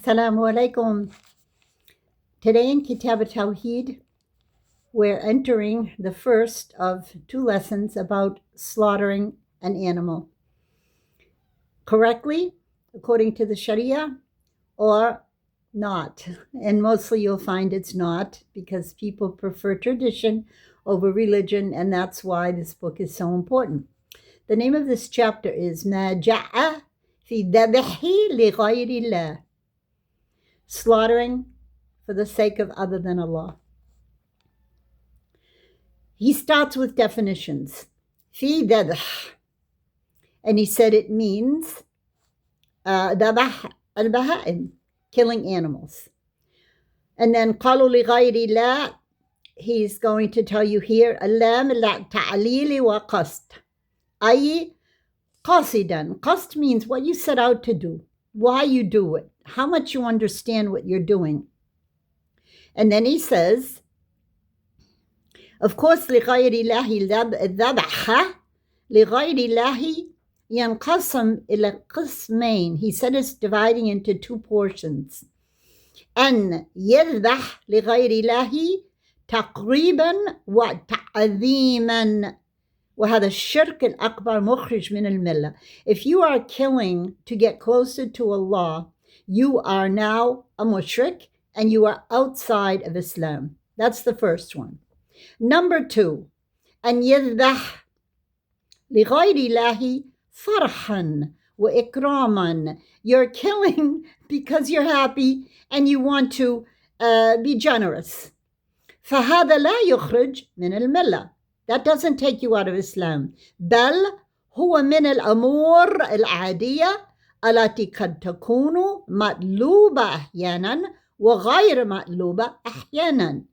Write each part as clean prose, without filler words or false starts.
Assalamu alaikum. Today in Kitab Tawheed, we're entering the first of two lessons about slaughtering an animal. Correctly, according to the Sharia, or not. And mostly you'll find it's not, because people prefer tradition over religion, and that's why this book is so important. The name of this chapter is Ma Ja'a fi Dabihi li Ghayrillah. Slaughtering for the sake of other than Allah. He starts with definitions. Fi dabh. And he said it means dabah al-baha'im, killing animals. And then qalu li ghayri la, he's going to tell you here, alam la ta'lili wa qasd. Ay qasidan. Qasd means what you set out to do, why you do it, how much you understand what you're doing. And then he says, of course, لغير الله الذبح لغير الله ينقسم إلى قسمين. He said it's dividing into two portions. أن يذبح لغير الله تقريبا وتعظيما وهذا الشرك الأكبر مخرج من الملة. If you are killing to get closer to Allah, you are now a mushrik and you are outside of Islam. That's the first one. Number two, أن يذبح لغير الله فرحا وإكراما. You're killing because you're happy and you want to be generous. فهذا لا يخرج من الملة. That doesn't take you out of Islam. بل هو من الأمور العادية التي قد تكون مطلوبة أحيانا وغير مطلوبة أحيانا.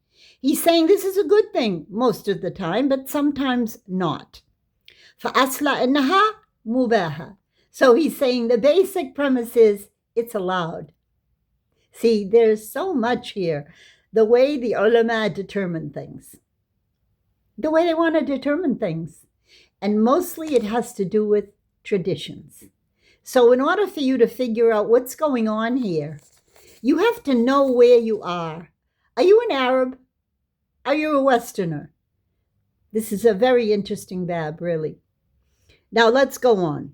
He's saying this is a good thing most of the time, but sometimes not. فأصل إنها مباحة. So he's saying the basic premise is it's allowed. See, there's so much here. The way the ulama determine things. The way they want to determine things. And mostly it has to do with traditions. So in order for you to figure out what's going on here, you have to know where you are. Are you an Arab? Are you a Westerner? This is a very interesting bab, really. Now let's go on.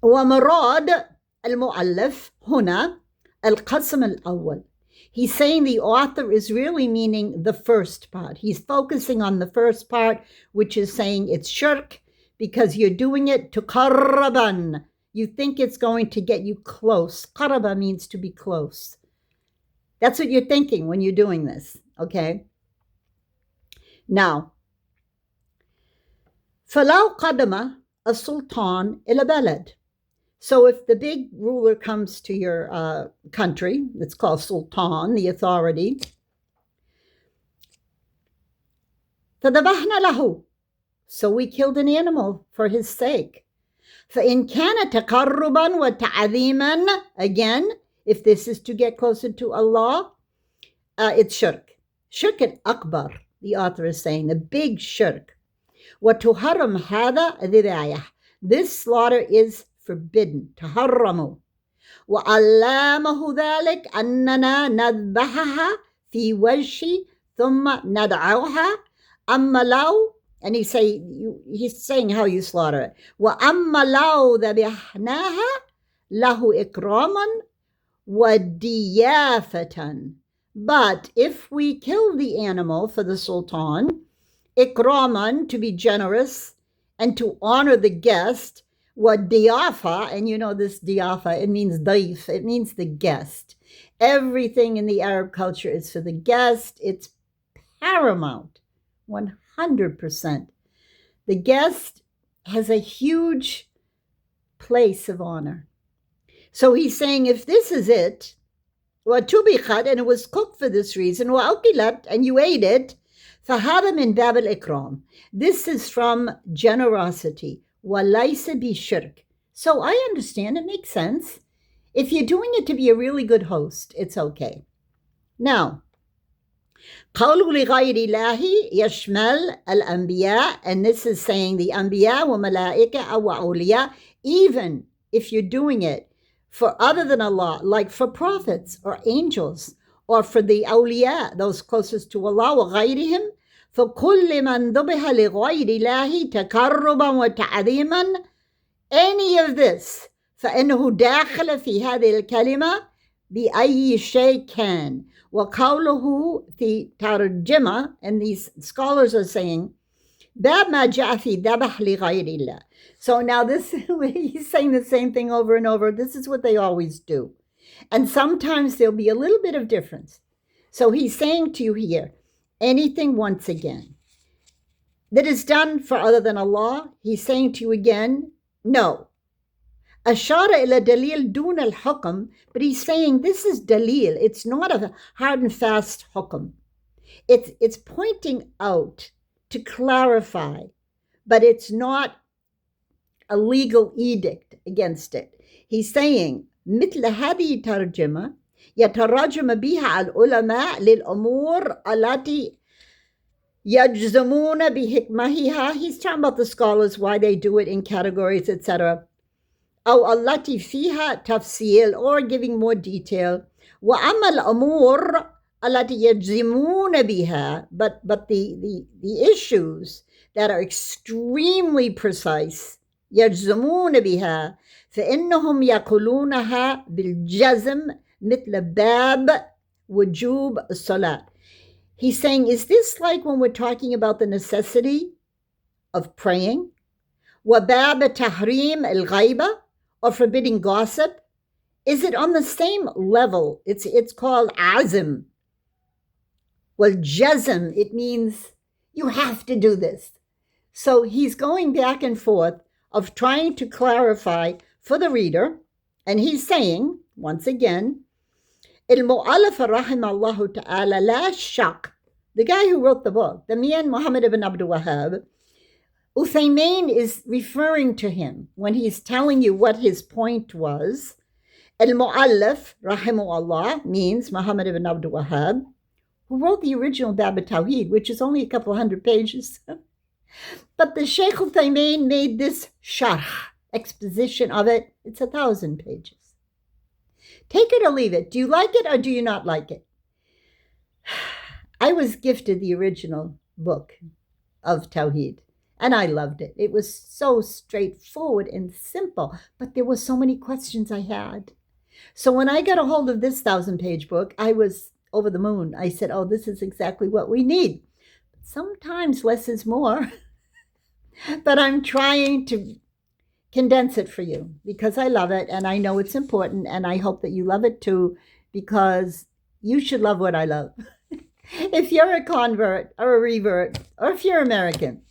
ومراد المؤلف هنا القسم الأول. He's saying the author is really meaning the first part. He's focusing on the first part, which is saying it's shirk because you're doing it to qarraban. You think it's going to get you close. Qaraba means to be close. That's what you're thinking when you're doing this, okay? Now, فَلَوْ قَدَمَ السُّلْطَانِ إِلَى بَلَدٍ. So if the big ruler comes to your country, it's called sultan, the authority, فَذَبَحْنَا لَهُ. So we killed an animal for his sake. فَإِنْ كَانَ تَقَرُّبًا وَتَعْظِيمًا. Again, if this is to get closer to Allah, it's shirk. Shirk al-akbar, the author is saying, the big shirk. وَتُحَرَّمْ هَذَا ذِبَايَةٌ. This slaughter is forbidden. تحرموا. وعلامه ذلك أننا نذبحها في وجه ثم ندعوها أما لو. And he's saying how you slaughter it. وأما لو ذبحناها له إكراما وضيافة. But if we kill the animal for the sultan, ikraman, to be generous and to honor the guest, وَالضِّيَافَةِ, and you know this diafa, it means daif, it means the guest. Everything in the Arab culture is for the guest. It's paramount, 100%. The guest has a huge place of honor. So he's saying if this is it, وَتُبِخَتْ, and it was cooked for this reason, وَأُكِلَتْ, and you ate it, فَهَذَا مِنْ بَابِ الْإِكْرَامِ. This is from generosity. وَلَيْسَ بِشِرْكٍ. So I understand, it makes sense. If you're doing it to be a really good host, it's okay. Now, قَوْلُ لِغَيْرِ اللَّهِ يَشْمَلْ الْأَنْبِيَاء, and this is saying the أنبياء وملائكة وأولياء even if you're doing it for other than Allah, like for prophets or angels, or for the awliya, those closest to Allah, وغيرهم, فكل من ذبح لغير الله تقربا وتعظيما, any of this, فإنه داخل في هذه الكلمة بأي شيء كان. وقوله في ترجمة, and these scholars are saying, باب ما جاء في ذبح لغير الله. So now this, he's saying the same thing over and over. This is what they always do. And sometimes there'll be a little bit of difference. So he's saying to you here, anything once again that is done for other than Allah, he's saying to you again, no. أشار إلى دليل دون الحكم, but he's saying this is dalil. It's not a hard and fast hukum. It's pointing out to clarify, but it's not a legal edict against it. He's saying مثل هذه ترجمة يترجم بها العلماء للأمور التي يجزمون بحكمها. He's talking about the scholars, why they do it in categories, etc. أو التي فيها تفصيل, or giving more detail. وأما الأمور التي يجزمون بها, but the issues that are extremely precise, يجزمون بها, فإنهم يقولونها بالجزم مثل باب وجوب الصلاة. He's saying, is this like when we're talking about the necessity of praying? وباب تحريم الغيبة, or forbidding gossip? Is it on the same level? It's called azm. Well, jazm, it means you have to do this. So he's going back and forth of trying to clarify for the reader, and he's saying, once again, المؤلف رحمه الله تعالى لا شك, the guy who wrote the book, the man Muhammad ibn Abdul Wahhab, Uthaymin is referring to him when he's telling you what his point was. Al-Mu'allaf, rahimahullah, means Muhammad ibn Abdul Wahhab, who wrote the original Bab al-Tawheed, which is only a couple hundred pages. But the Shaykh Uthaymin made this sharh, exposition of it. It's 1,000 pages. Take it or leave it. Do you like it or do you not like it? I was gifted the original book of Tawheed, and I loved it. It was so straightforward and simple, but there were so many questions I had. So when I got a hold of this 1,000-page book, I was over the moon. I said, oh, this is exactly what we need. Sometimes less is more, but I'm trying to condense it for you because I love it and I know it's important, and I hope that you love it too, because you should love what I love. If you're a convert or a revert, or if you're American,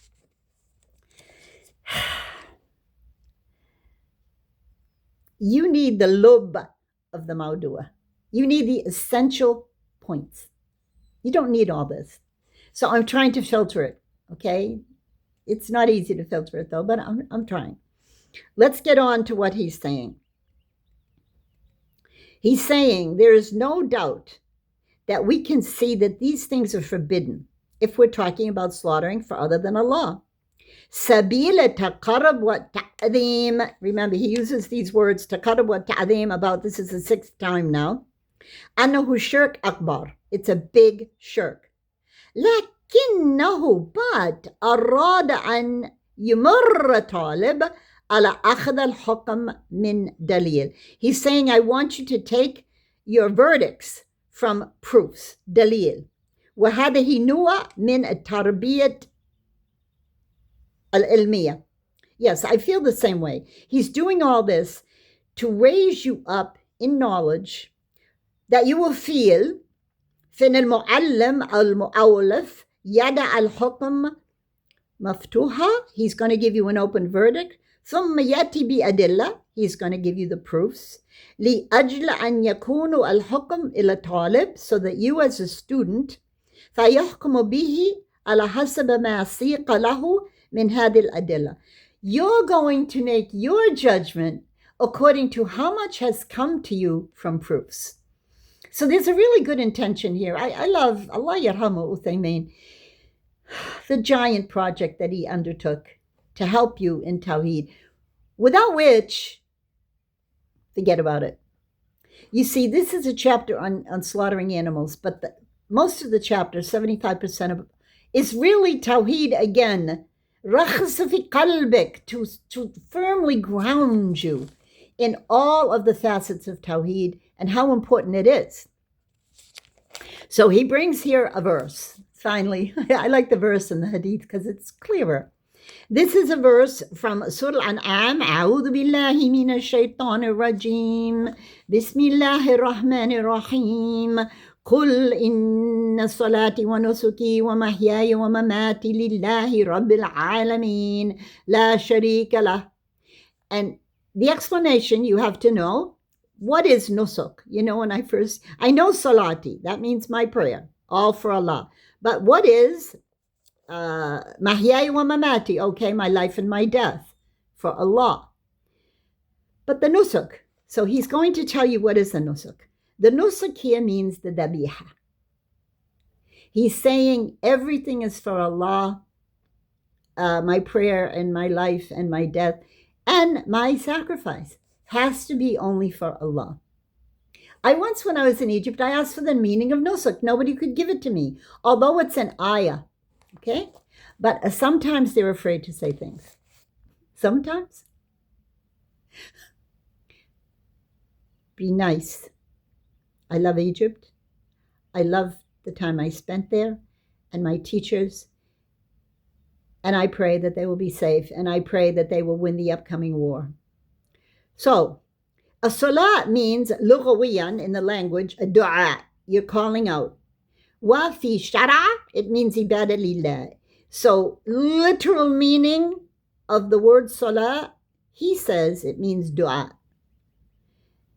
you need the lub of the Mawdua. You need the essential points. You don't need all this. So I'm trying to filter it, okay? It's not easy to filter it though, but I'm trying. Let's get on to what he's saying. He's saying there is no doubt that we can see that these things are forbidden if we're talking about slaughtering for other than Allah. Sabila taqarrub wa ta'zim. Remember, he uses these words, taqarrub wa ta'zim, about, this is the 6th time now. Annahu shirk akbar. It's a big shirk. لكنه but أراد أن يمر طالب على أخذ الحكم من دليل. He's saying, I want you to take your verdicts from proofs, دليل. وهذه نوع من التربية العلمية. Yes, I feel the same way. He's doing all this to raise you up in knowledge that you will feel فإن المعلم المؤلف يدع الحكم مفتوحة. He's going to give you an open verdict. ثم يأتي بأدلة. He's going to give you the proofs. لأجل أن يكون الحكم إلى طالب, so that you as a student فيحكم به على حسب ما سيق له من هذه الأدلة. You're going to make your judgment according to how much has come to you from proofs. So there's a really good intention here. I love, Allah yarhamu Uthaymin, the giant project that he undertook to help you in Tawheed. without which, forget about it. You see, this is a chapter on slaughtering animals, but most of the chapter, 75% of it, is really Tawheed again. رخص في قلبك, to firmly ground you in all of the facets of Tawheed and how important it is. So he brings here a verse. Finally, I like the verse in the Hadith because it's clearer. This is a verse from Surah Al-An'am. أعوذ بالله من الشيطان الرجيم. بسم الله الرحمن الرحيم. قل إن صلاتي ونسكي ومحياي ومماتي لله رب العالمين لا شريك له. And the explanation you have to know, what is nusuk? You know, when I know salati, that means my prayer, all for Allah. But what is mahyai wa mamati? Okay, my life and my death for Allah. But the nusuk, so he's going to tell you what is the nusuk. The nusuk here means the dabiha. He's saying everything is for Allah, my prayer and my life and my death, and my sacrifice has to be only for Allah. Once, when I was in Egypt, I asked for the meaning of nusuk. Nobody could give it to me, although it's an ayah, okay? But sometimes they're afraid to say things. Sometimes. Be nice. I love Egypt. I love the time I spent there and my teachers. And I pray that they will be safe. And I pray that they will win the upcoming war. So, a salat means, lughawiyan in the language, a dua. You're calling out. Wa fi shara, it means ibadah lillah. So, literal meaning of the word salat, he says it means dua.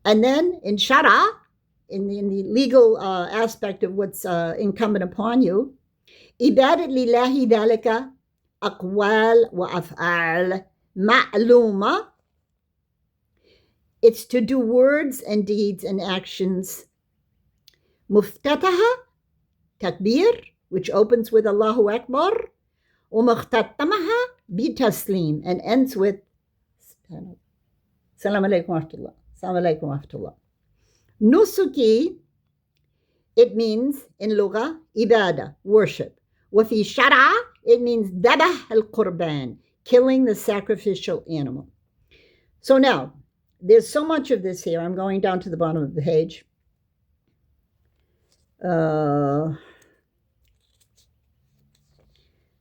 And then in shara, in the legal aspect of what's incumbent upon you, ibadat lillahi dhalika aqwal wa af'al ma'luma. It's to do words and deeds and actions. Muftataha, takbir, which opens with Allahu Akbar, ومختتمها بتسليم, and ends with Assalamu alaikum wa rahmatullah. Assalamu alaikum wa rahmatullah. Nusuki, it means in lugha, ibadah, worship. Wafi shara, it means dabah al-qurban, killing the sacrificial animal. So now, there's so much of this here. I'm going down to the bottom of the page.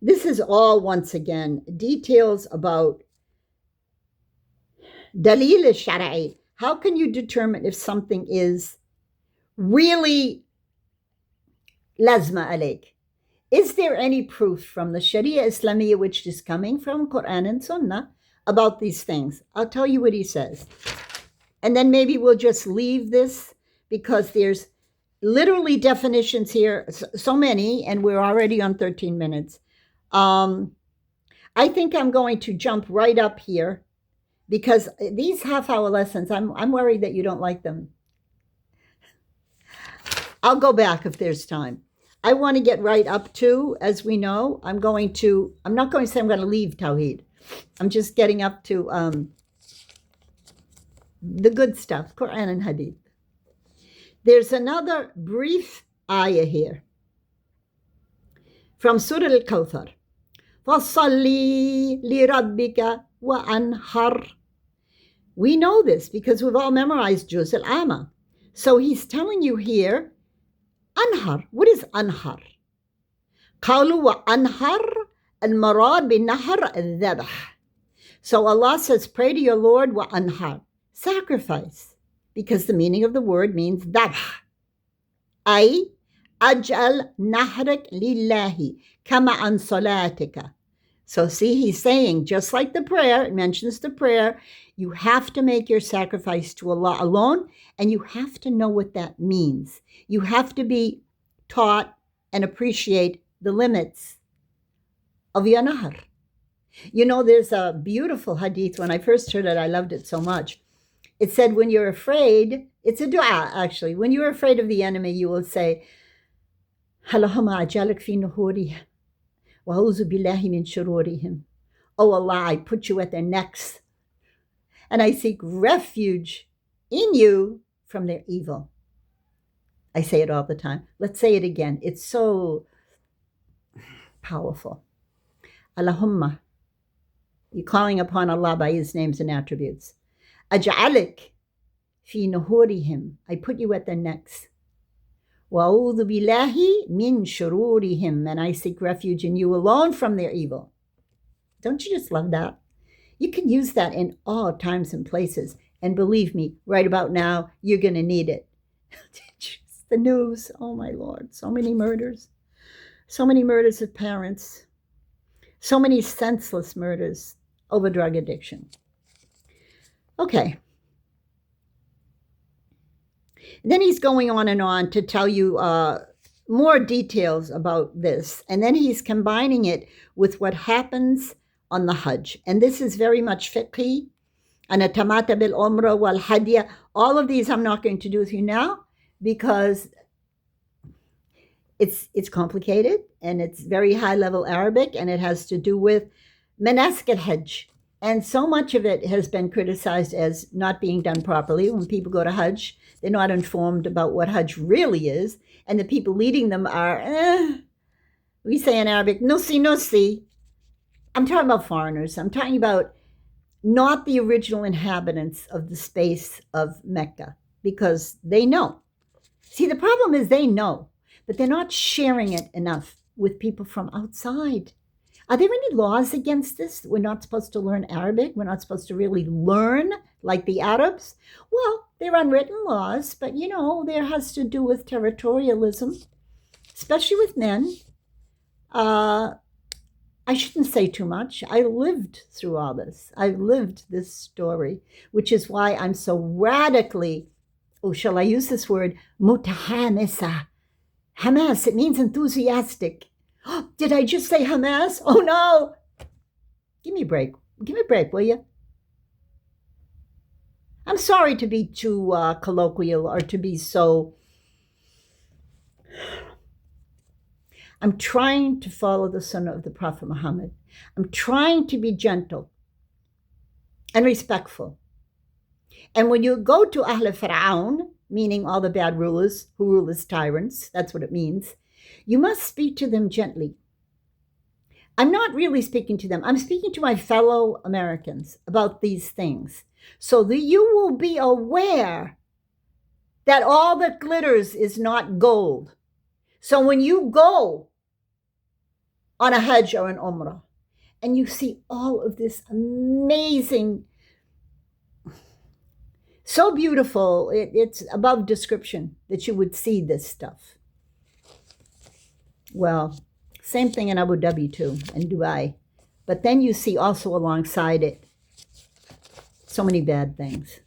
This is all, once again, details about dalil al-shara'i. How can you determine if something is really lazma alayk? Is there any proof from the Sharia Islamiyya, which is coming from Quran and Sunnah, about these things? I'll tell you what he says. And then maybe we'll just leave this because there's literally definitions here, so many, and we're already on 13 minutes. I think I'm going to jump right up here because these half-hour lessons, I'm worried that you don't like them. I'll go back if there's time. I want to get right up to, as we know, I'm not going to say I'm going to leave Tawheed. I'm just getting up to the good stuff, Quran and Hadith. There's another brief ayah here from Surah Al-Kawthar. فَصَلِّي لِرَبِّكَ وَأَنْحَرْ. We know this because we've all memorized Juz al-Amma. So he's telling you here, Anhar. What is Anhar? قَالُوا وَأَنْحَرْ الْمَرَادْ بِالنَّحْرِ الذَّبْحِ. So Allah says, pray to your Lord, وَأَنْحَرْ. Sacrifice. Because the meaning of the word means dhabh. أي أجعل نحرك لله كما عن صلاتك. So see, he's saying, just like the prayer, it mentions the prayer, you have to make your sacrifice to Allah alone, and you have to know what that means. You have to be taught and appreciate the limits of your nahr. You know, there's a beautiful hadith. When I first heard it, I loved it so much. It said, when you're afraid, it's a dua, actually. When you're afraid of the enemy, you will say, Allahumma ajalak fi nuhurihim, wa a'udhu billahi min shururihim. Oh Allah, I put you at their necks. and I seek refuge in you from their evil. I say it all the time. Let's say it again. It's so powerful. Allahumma. You're calling upon Allah by His names and attributes. Aj'alik fi nuhurihim. I put you at their necks. Wa'udhu billahi min shururihim. And I seek refuge in you alone from their evil. Don't you just love that? You can use that in all times and places. And believe me, right about now, you're going to need it. The news, oh my Lord, so many murders. So many murders of parents. So many senseless murders over drug addiction. Okay. And then he's going on and on to tell you more details about this. And then he's combining it with what happens on the Hajj. And this is very much fiqhi. Anatamata bil umrah wal hadya. All of these I'm not going to do with you now because it's complicated and it's very high level Arabic and it has to do with manasik al-Hajj. And so much of it has been criticized as not being done properly. When people go to Hajj, they're not informed about what Hajj really is. And the people leading them are, we say in Arabic, nusi. I'm talking about foreigners. I'm talking about not the original inhabitants of the space of Mecca, because they know. See, the problem is they know, but they're not sharing it enough with people from outside. Are there any laws against this? We're not supposed to learn Arabic. We're not supposed to really learn like the Arabs. Well, they're unwritten laws, but there has to do with territorialism, especially with men. I shouldn't say too much. I lived through all this. I lived this story, which is why I'm so radically, shall I use this word, mutahamisa. Hamas, it means enthusiastic. Did I just say Hamas? Oh no! Give me a break. Give me a break, will you? I'm sorry to be too colloquial or to be so... I'm trying to follow the sunnah of the Prophet Muhammad. I'm trying to be gentle and respectful. And when you go to Ahl Fir'aun, meaning all the bad rulers who rule as tyrants, that's what it means, you must speak to them gently. I'm not really speaking to them. I'm speaking to my fellow Americans about these things so that you will be aware that all that glitters is not gold. So when you go on a Hajj or an Umrah and you see all of this amazing, so beautiful, it's above description that you would see this stuff. Well, same thing in Abu Dhabi too, and Dubai. But then you see also alongside it so many bad things.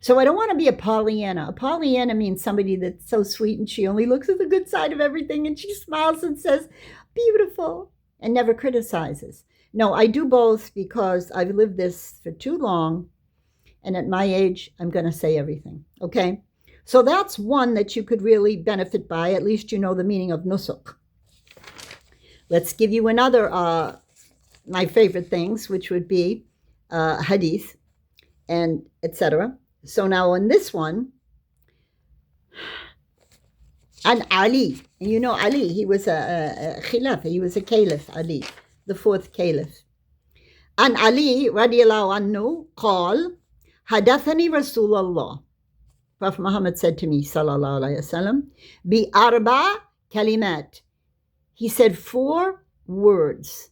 So I don't want to be a Pollyanna. A Pollyanna means somebody that's so sweet and she only looks at the good side of everything and she smiles and says, beautiful, and never criticizes. No, I do both because I've lived this for too long. And at my age, I'm going to say everything. Okay? So that's one that you could really benefit by. At least you know the meaning of nusuk. Let's give you another, my favorite things, which would be hadith and etc. So now on this one, and Ali, and you know Ali, he was a khilaf, he was a caliph, Ali, the fourth caliph. And Ali, radiallahu anhu, قال, حدثني رسول الله. Prophet Muhammad said to me, sallallahu alayhi wasallam, bi arba kalimat. He said 4 words.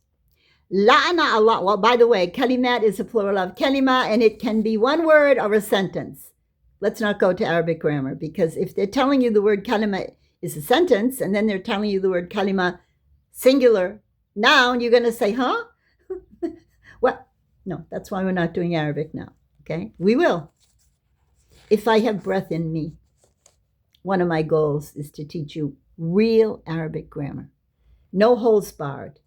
La'ana Allah. Well, by the way, kalimat is a plural of kalima, and it can be one word or a sentence. Let's not go to Arabic grammar, because if they're telling you the word kalima is a sentence, and then they're telling you the word kalima, singular, noun, you're going to say, huh? Well, no, that's why we're not doing Arabic now, okay? We will. If I have breath in me, one of my goals is to teach you real Arabic grammar. No holes barred.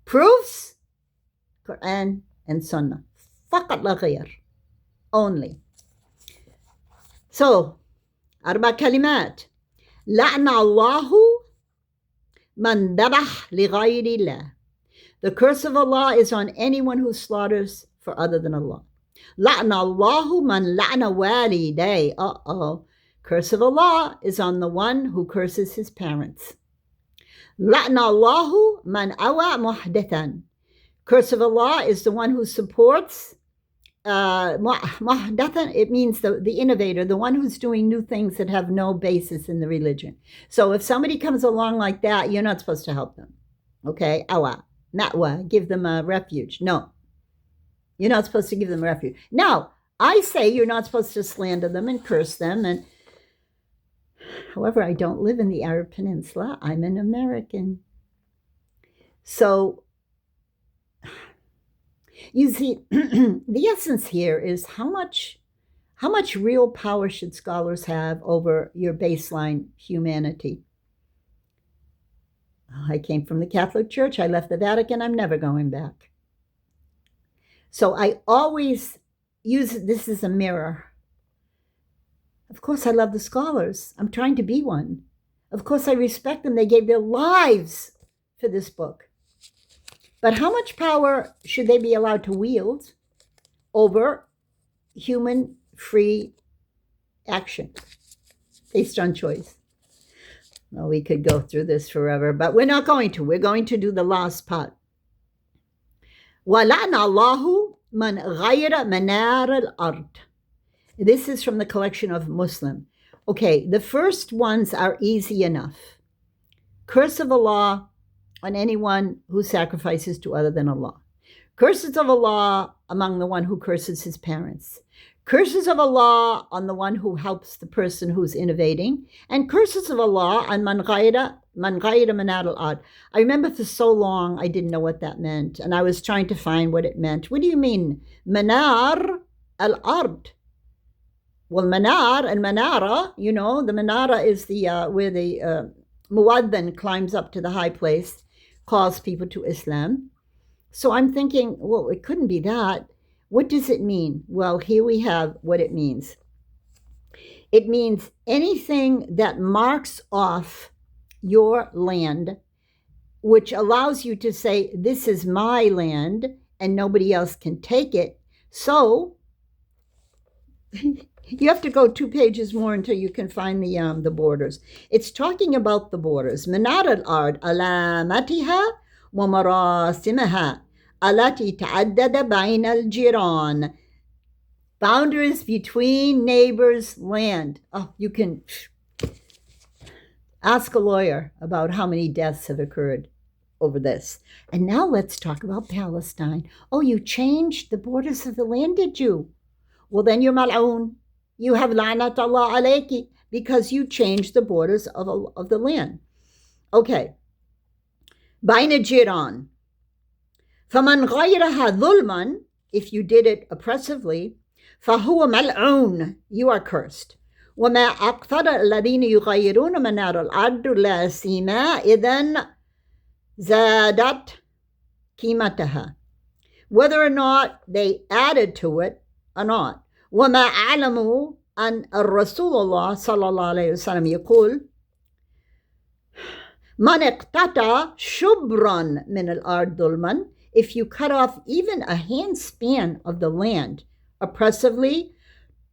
Proofs? Quran and Sunnah. فقط لا غير. Only. So, 4 كلمات. لعن الله من ذبح لغير الله. The curse of Allah is on anyone who slaughters for other than Allah. La'na Allahu man la'na waliday. Curse of Allah is on the one who curses his parents. La'na Allahu man awa muhdithan. Curse of Allah is the one who supports muhdathan. It means the innovator, the one who's doing new things that have no basis in the religion. So if somebody comes along like that, you're not supposed to help them. Okay? Awa, ma'wa, give them a refuge. No. You're not supposed to give them refuge. Now, I say you're not supposed to slander them and curse them. And however, I don't live in the Arab Peninsula. I'm an American. So, you see, the essence here is how much real power should scholars have over your baseline humanity? I came from the Catholic Church. I left the Vatican. I'm never going back. So I always use this as a mirror. Of course, I love the scholars. I'm trying to be one. Of course, I respect them. They gave their lives for this book. But how much power should they be allowed to wield over human free action based on choice? Well, we could go through this forever, but we're not going to. We're going to do the last part. وَلَعْنَ اللَّهُ مَنْ غَيْرَ مَنَارِ الْأَرْضِ. This is from the collection of Muslim. Okay, the first ones are easy enough. Curse of Allah on anyone who sacrifices to other than Allah. Curses of Allah among the one who curses his parents. Curses of Allah on the one who helps the person who's innovating. And curses of Allah on man ghayra manar al-ard. I remember for so long I didn't know what that meant. And I was trying to find what it meant. What do you mean? Manar al-ard. Well, manar and manara, the manara is the where the muadhin climbs up to the high place, calls people to Islam. So I'm thinking, well, it couldn't be that. What does it mean? Well, here we have what it means. It means anything that marks off your land, which allows you to say, this is my land and nobody else can take it. So you have to go 2 pages more until you can find the borders. It's talking about the borders. Manar al-ard alamatiha wa marasimaha alati ta'addada bain al-jiran. Boundaries between neighbors' land. Oh, you can ask a lawyer about how many deaths have occurred over this. And now let's talk about Palestine. Oh, you changed the borders of the land, did you? Well, then you're mal'oon. You have la'nat Allah alayki because you changed the borders of the land. Okay. Baina jiran. Faman ghayraha dhulman, if you did it oppressively, fahuwa mal'oon, you are cursed. وما أكثر الذين يغيرون منار الأرض لا سيما إذن زادت قيمتها. Whether or not they added to it or not. وما أعلموا أن الرسول الله صلى الله عليه وسلم يقول من اقتطع شبرا من الأرض ظلما. If you cut off even a handspan of the land oppressively,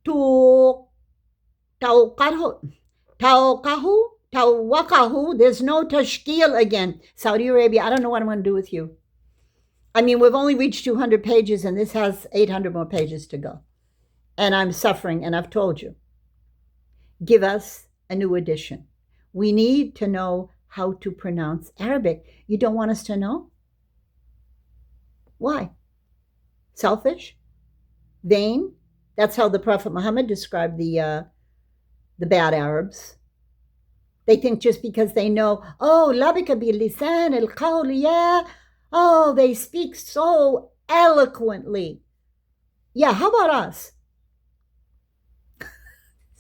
توقعه, there's no tashkil again. Saudi Arabia, I don't know what I'm going to do with you. I mean, we've only reached 200 pages and this has 800 more pages to go. And I'm suffering, and I've told you. Give us a new edition. We need to know how to pronounce Arabic. You don't want us to know? Why? Selfish? Vain? That's how the Prophet Muhammad described the bad Arabs. They think just because they know, labika bil-lisan al-qawl, yeah, they speak so eloquently. Yeah, how about us?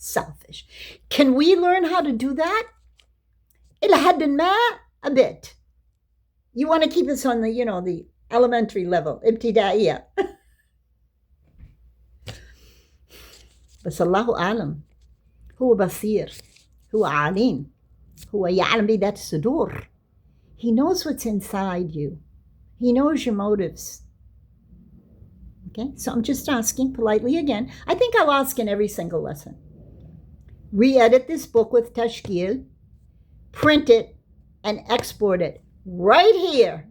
Selfish. Can we learn how to do that? إلى حد ما, a bit. You want to keep us on the, the elementary level, ابتدائية. بس الله أعلم. هو بصير. هو عليم. هو يعلم بذات الصدور. He knows what's inside you. He knows your motives. Okay, so I'm just asking politely again. I think I'll ask in every single lesson. Re-edit this book with tashkil, print it, and export it right here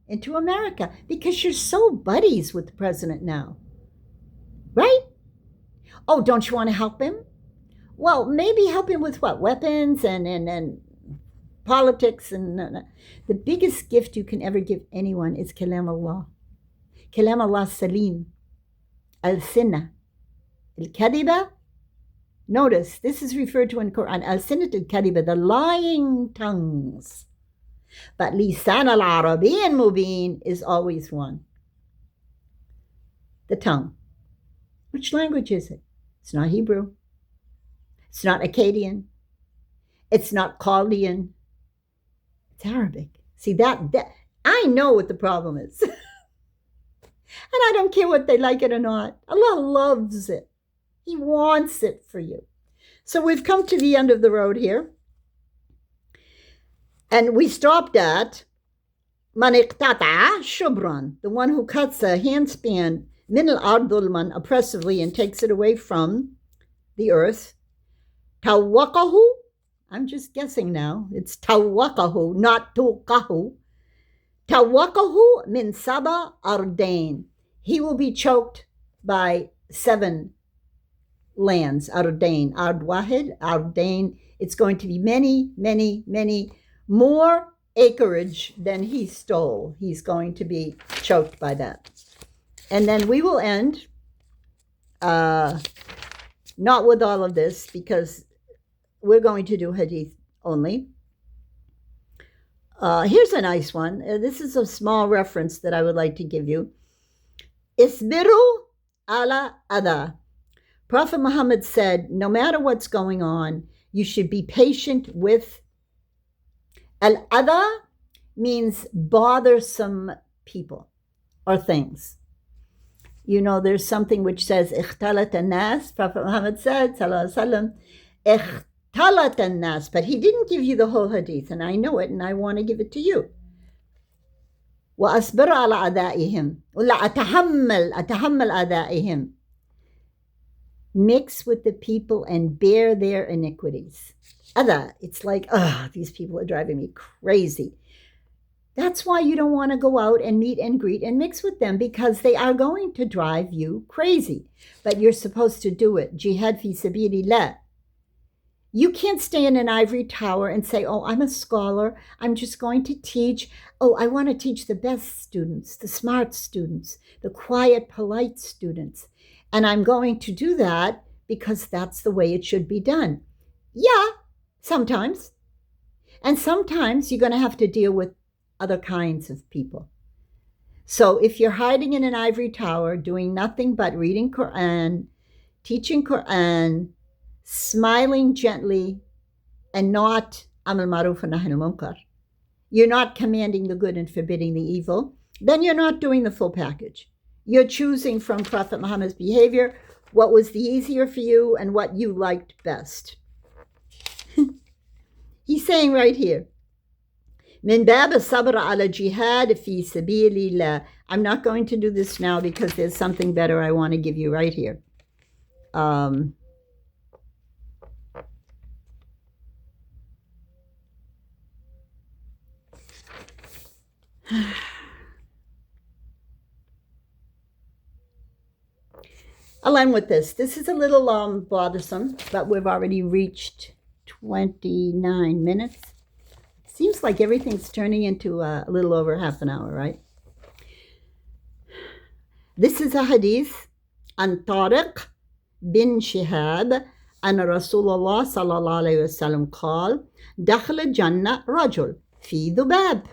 into America, because you're so buddies with the president now, right? Oh, don't you want to help him? Well, maybe help him with what? Weapons and politics. And the biggest gift you can ever give anyone is kalam Allah. Kalam Allah salim. Al-sinna. Al-kadiba. Notice, this is referred to in Quran. Al-sinnat al-kadiba, the lying tongues. But lisan al-arabi and mubin is always one. The tongue. Which language is it? It's not Hebrew. It's not Akkadian. It's not Chaldean. It's Arabic. See, that I know what the problem is. And I don't care what they like it or not. Allah loves it. He wants it for you. So we've come to the end of the road here. And we stopped at Man iqtata'a shubran, the one who cuts a handspan min al-ard dhulman, oppressively, and takes it away from the earth. Tawaqahu, I'm just guessing now. It's tawaqahu, not tuqahu. Tawaqahu min saba ardain. He will be choked by 7 lands. Ardain, ard wahid, ardain. It's going to be many, many, many more acreage than he stole. He's going to be choked by that. And then we will end, not with all of this, because we're going to do hadith only. Here's a nice one. This is a small reference that I would like to give you. Isbiru ala adha. Prophet Muhammad said, no matter what's going on, you should be patient with. Al-adha means bothersome people or things. You know, there's something which says, ikhtalat an-nas. Prophet Muhammad said, sallallahu alaihi wasallam, ikhtalat an-nas. But he didn't give you the whole hadith, and I know it, and I want to give it to you. وَأَصْبِرْ عَلَى أَدَائِهِمْ وَلَا أَتَحَمَّلْ أَدَائِهِمْ. Mix with the people and bear their iniquities. Other, it's like, these people are driving me crazy. That's why you don't want to go out and meet and greet and mix with them, because they are going to drive you crazy. But you're supposed to do it. Jihad fi sabilillah. You can't stay in an ivory tower and say, oh, I'm a scholar. I'm just going to teach. Oh, I want to teach the best students, the smart students, the quiet, polite students. And I'm going to do that because that's the way it should be done. Yeah, sometimes. And sometimes you're going to have to deal with other kinds of people. So if you're hiding in an ivory tower, doing nothing but reading Quran, teaching Quran, smiling gently, and not amal maruf and nahy anil munkar, you're not commanding the good and forbidding the evil, then you're not doing the full package. You're choosing from Prophet Muhammad's behavior what was the easier for you and what you liked best. He's saying right here, min bab sabr ala jihad fi sabilillah. I'm not going to do this now because there's something better I want to give you right here. I'll end with this. This is a little bothersome, but we've already reached 29 minutes. Seems like everything's turning into a little over half an hour, right? This is a hadith an Tariq bin Shihab an Rasulullah sallallahu alayhi wa sallam قال دخل الجنة رجل في ذباب.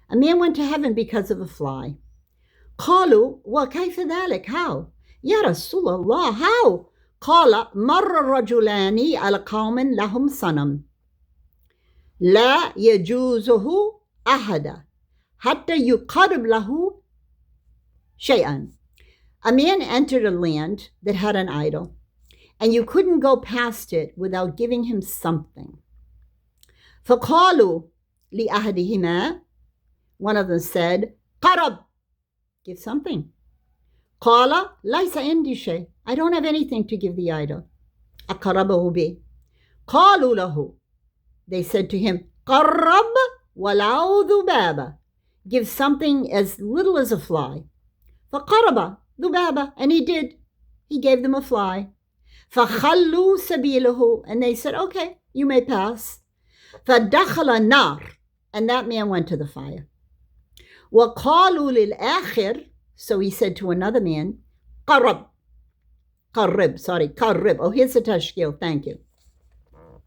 A man went to heaven because of a fly. قالوا وكيف ذلك? How? يا رسول الله, how? قال مر الرجلان على قوم لهم صنم لا يجوزه أحد حتى يقرب له شيئا. A man entered a land that had an idol, and you couldn't go past it without giving him something. فقالوا لأحدهما, one of them said, قرب, give something. قال ليس عندي شيء. I don't have anything to give the idol. أقربه به. قالوا له. They said to him, قرب ولو ذبابة. Give something as little as a fly. فقرب ذبابة. And he did. He gave them a fly. فخلوا سبيله. And they said, okay, you may pass. فدخل النار. And that man went to the fire. وقالوا للآخر. So he said to another man, قرب. قرب. Oh, here's the tashkil. Thank you.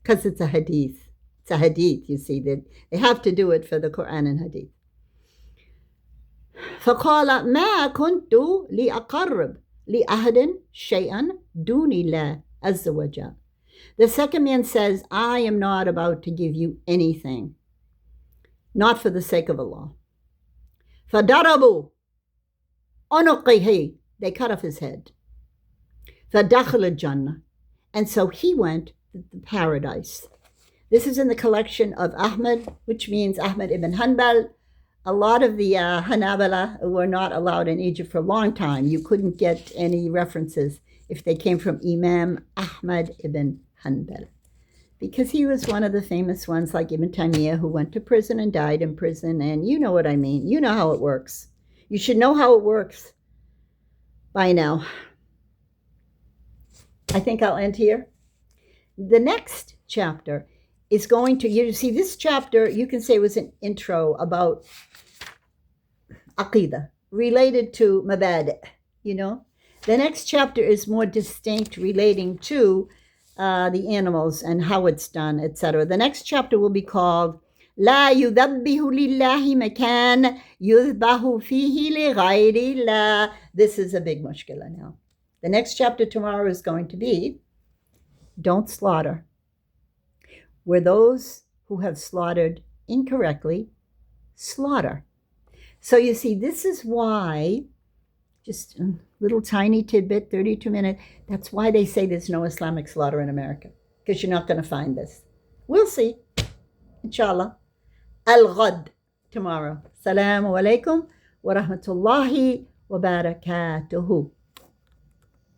Because it's a hadith. It's a hadith, you see. They have to do it for the Quran and hadith. فقال ما كنت لأقرب لأحد شيئا دون الله عز وجل. The second man says, I am not about to give you anything, not for the sake of Allah. فضربوا عنقه. They cut off his head. فدخل الجنة. And so he went to the paradise. This is in the collection of Ahmad, which means Ahmad ibn Hanbal. A lot of the Hanabala were not allowed in Egypt for a long time. You couldn't get any references if they came from Imam Ahmad ibn Hanbal, because he was one of the famous ones, like Ibn Taymiyyah, who went to prison and died in prison. And you know what I mean. You know how it works. You should know how it works by now. I think I'll end here. The next chapter is going to, you see, this chapter, you can say, was an intro about Aqidah, related to Mabadi', you know. The next chapter is more distinct, relating to the animals and how it's done, etc. The next chapter will be called لا يذبح لله مكان يذبح فيه لغير الله. This is a big mushkila now. The next chapter tomorrow is going to be don't slaughter. Where those who have slaughtered incorrectly slaughter. So you see, this is why, just a little tiny tidbit, 32 minutes, that's why they say there's no Islamic slaughter in America, because you're not going to find this. We'll see, inshallah. Al-Ghad tomorrow. Assalamu alaikum wa rahmatullahi wa barakatuhu.